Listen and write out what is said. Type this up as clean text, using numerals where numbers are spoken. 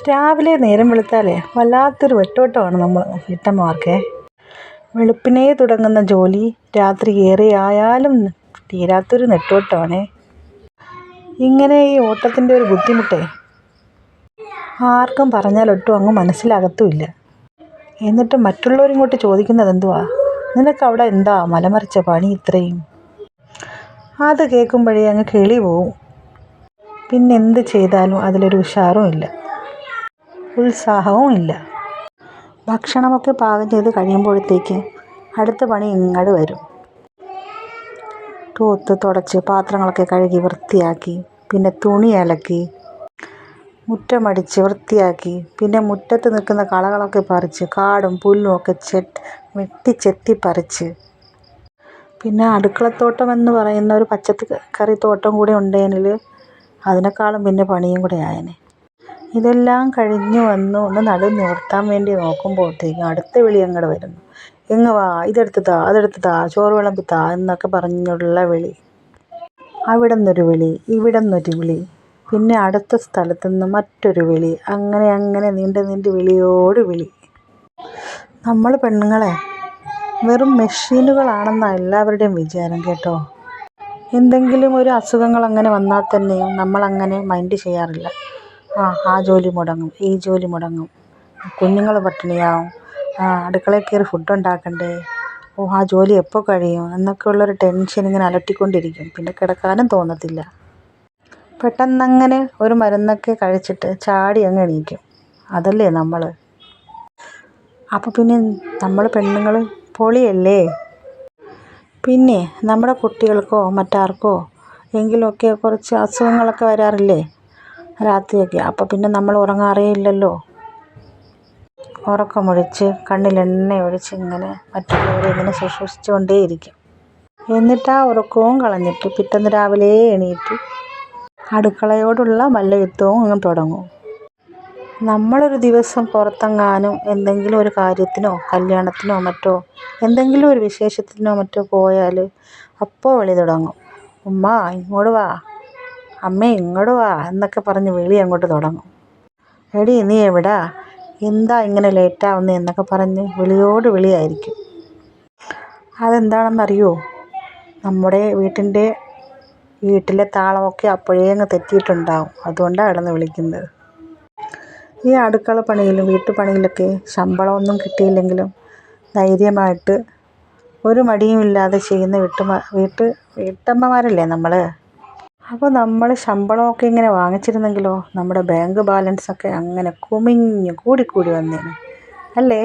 രാവിലെ നേരം വെളുത്താലേ വല്ലാത്തൊരു വെട്ടോട്ടമാണ് നമ്മൾ വീട്ടമ്മമാർക്കേ. വെളുപ്പിനേ തുടങ്ങുന്ന ജോലി രാത്രി ഏറെയായാലും തീരാത്തൊരു നെട്ടോട്ടമാണേ. ഇങ്ങനെ ഈ ഓട്ടത്തിൻ്റെ ഒരു ബുദ്ധിമുട്ടേ ആർക്കും പറഞ്ഞാലൊട്ടും അങ്ങ് മനസ്സിലാകത്തുമില്ല. എന്നിട്ട് മറ്റുള്ളവരിങ്ങോട്ട് ചോദിക്കുന്നത് എന്തുവാ, നിനക്കവിടെ എന്താ മലമറിച്ച പണി ഇത്രയും? അത് കേൾക്കുമ്പോഴേ അങ്ങ് കിളി പോവും. പിന്നെ എന്ത് ചെയ്താലും അതിലൊരു ഉഷാറും ഇല്ല, ഉത്സാഹവും ഇല്ല. ഭക്ഷണമൊക്കെ പാകം ചെയ്ത് കഴിയുമ്പോഴത്തേക്ക് അടുത്ത പണി ഇങ്ങോട്ട് വരും. തൂത്ത് തുടച്ച് പാത്രങ്ങളൊക്കെ കഴുകി വൃത്തിയാക്കി, പിന്നെ തുണി അലക്കി, മുറ്റമടിച്ച് വൃത്തിയാക്കി, പിന്നെ മുറ്റത്ത് നിൽക്കുന്ന കളകളൊക്കെ പറിച്ച് കാടും പുല്ലും ഒക്കെ വെട്ടി പറിച്ച്, പിന്നെ അടുക്കളത്തോട്ടം എന്ന് പറയുന്ന ഒരു പച്ചക്കറി തോട്ടം കൂടെ ഉണ്ടെങ്കിൽ അതിനേക്കാളും പിന്നെ പണിയും കൂടെ ആയേനെ. ഇതെല്ലാം കഴിഞ്ഞ് വന്ന് ഒന്ന് നിവർത്താൻ വേണ്ടി നോക്കുമ്പോഴത്തേക്കും അടുത്ത വിളി അങ്ങോട്ട് വരുന്നു. എങ്ങ് വാ, ഇതെടുത്ത് അതെടുത്ത് ചോറ് വിളമ്പിത്താ എന്നൊക്കെ പറഞ്ഞുള്ള വിളി. അവിടെ നിന്നൊരു വിളി, ഇവിടെ നിന്നൊരു വിളി, പിന്നെ അടുത്ത സ്ഥലത്തു നിന്ന് മറ്റൊരു വിളി, അങ്ങനെ നീണ്ട് വിളിയോട് വിളി. നമ്മൾ പെണ്ണുങ്ങളെ വെറും മെഷീനുകളാണെന്നാണ് എല്ലാവരുടെയും വിചാരം കേട്ടോ. എന്തെങ്കിലും ഒരു അസുഖങ്ങൾ അങ്ങനെ വന്നാൽ തന്നെയും നമ്മളങ്ങനെ മൈൻഡ് ചെയ്യാറില്ല. ആ ജോലി മുടങ്ങും, ഈ ജോലി മുടങ്ങും, കുഞ്ഞുങ്ങൾ പട്ടിണിയാവും, അടുക്കളയിൽ കയറി ഫുഡ് ഉണ്ടാക്കണ്ടേ, ആ ജോലി എപ്പോൾ കഴിയും എന്നൊക്കെ ഉള്ളൊരു ടെൻഷൻ ഇങ്ങനെ അലട്ടിക്കൊണ്ടിരിക്കും. പിന്നെ കിടക്കാനും തോന്നത്തില്ല. പെട്ടെന്നങ്ങനെ ഒരു മരുന്നൊക്കെ കഴിച്ചിട്ട് ചാടി അങ്ങ് എണീക്കും. അതല്ലേ നമ്മൾ. അപ്പോൾ പിന്നെ നമ്മൾ പെണ്ണുങ്ങൾ പൊളിയല്ലേ. പിന്നെ നമ്മുടെ കുട്ടികൾക്കോ മറ്റാർക്കോ എങ്കിലുമൊക്കെ കുറച്ച് അസുഖങ്ങളൊക്കെ വരാറില്ലേ രാത്രിയൊക്കെ. അപ്പോൾ പിന്നെ നമ്മൾ ഉറങ്ങാറേയില്ലല്ലോ. ഉറക്കമൊഴിച്ച് കണ്ണിലെണ്ണ ഒഴിച്ച് ഇങ്ങനെ മറ്റുള്ളവരെ ഇങ്ങനെ ശുശ്രൂഷിച്ചുകൊണ്ടേയിരിക്കും. എന്നിട്ട് ആ ഉറക്കവും കളഞ്ഞിട്ട് പിറ്റേന്ന് രാവിലെ എണീറ്റ് അടുക്കളയോടുള്ള മല്ലയുദ്ധവും അങ്ങ് തുടങ്ങും. നമ്മളൊരു ദിവസം പുറത്തെങ്ങാനും എന്തെങ്കിലും ഒരു കാര്യത്തിനോ കല്യാണത്തിനോ മറ്റോ എന്തെങ്കിലും ഒരു വിശേഷത്തിനോ മറ്റോ പോയാൽ അപ്പോൾ വിളി തുടങ്ങും. ഉമ്മ ഇങ്ങോട്ട് വാ, അമ്മേ ഇങ്ങോട്ട് വാ എന്നൊക്കെ പറഞ്ഞ് വിളി അങ്ങോട്ട് തുടങ്ങും. എടി നീ എവിടാ, എന്താ ഇങ്ങനെ ലേറ്റാവുന്നത് എന്നൊക്കെ പറഞ്ഞ് വിളിയോട് വിളിയായിരിക്കും. അതെന്താണെന്നറിയോ, നമ്മുടെ വീട്ടിലെ താളമൊക്കെ അപ്പോഴേ അങ്ങ് തെറ്റിയിട്ടുണ്ടാവും. അതുകൊണ്ടാണ് കിടന്ന് വിളിക്കുന്നത്. ഈ അടുക്കള പണിയിലും വീട്ടുപണിയിലൊക്കെ ശമ്പളമൊന്നും കിട്ടിയില്ലെങ്കിലും ധൈര്യമായിട്ട് ഒരു മടിയുമില്ലാതെ ചെയ്യുന്ന വീട്ടമ്മമാരല്ലേ നമ്മൾ. അപ്പോൾ നമ്മൾ ശമ്പളമൊക്കെ ഇങ്ങനെ വാങ്ങിച്ചിരുന്നെങ്കിലോ നമ്മുടെ ബാങ്ക് ബാലൻസൊക്കെ അങ്ങനെ കുമിഞ്ഞ് കൂടി വന്നേനെ അല്ലേ.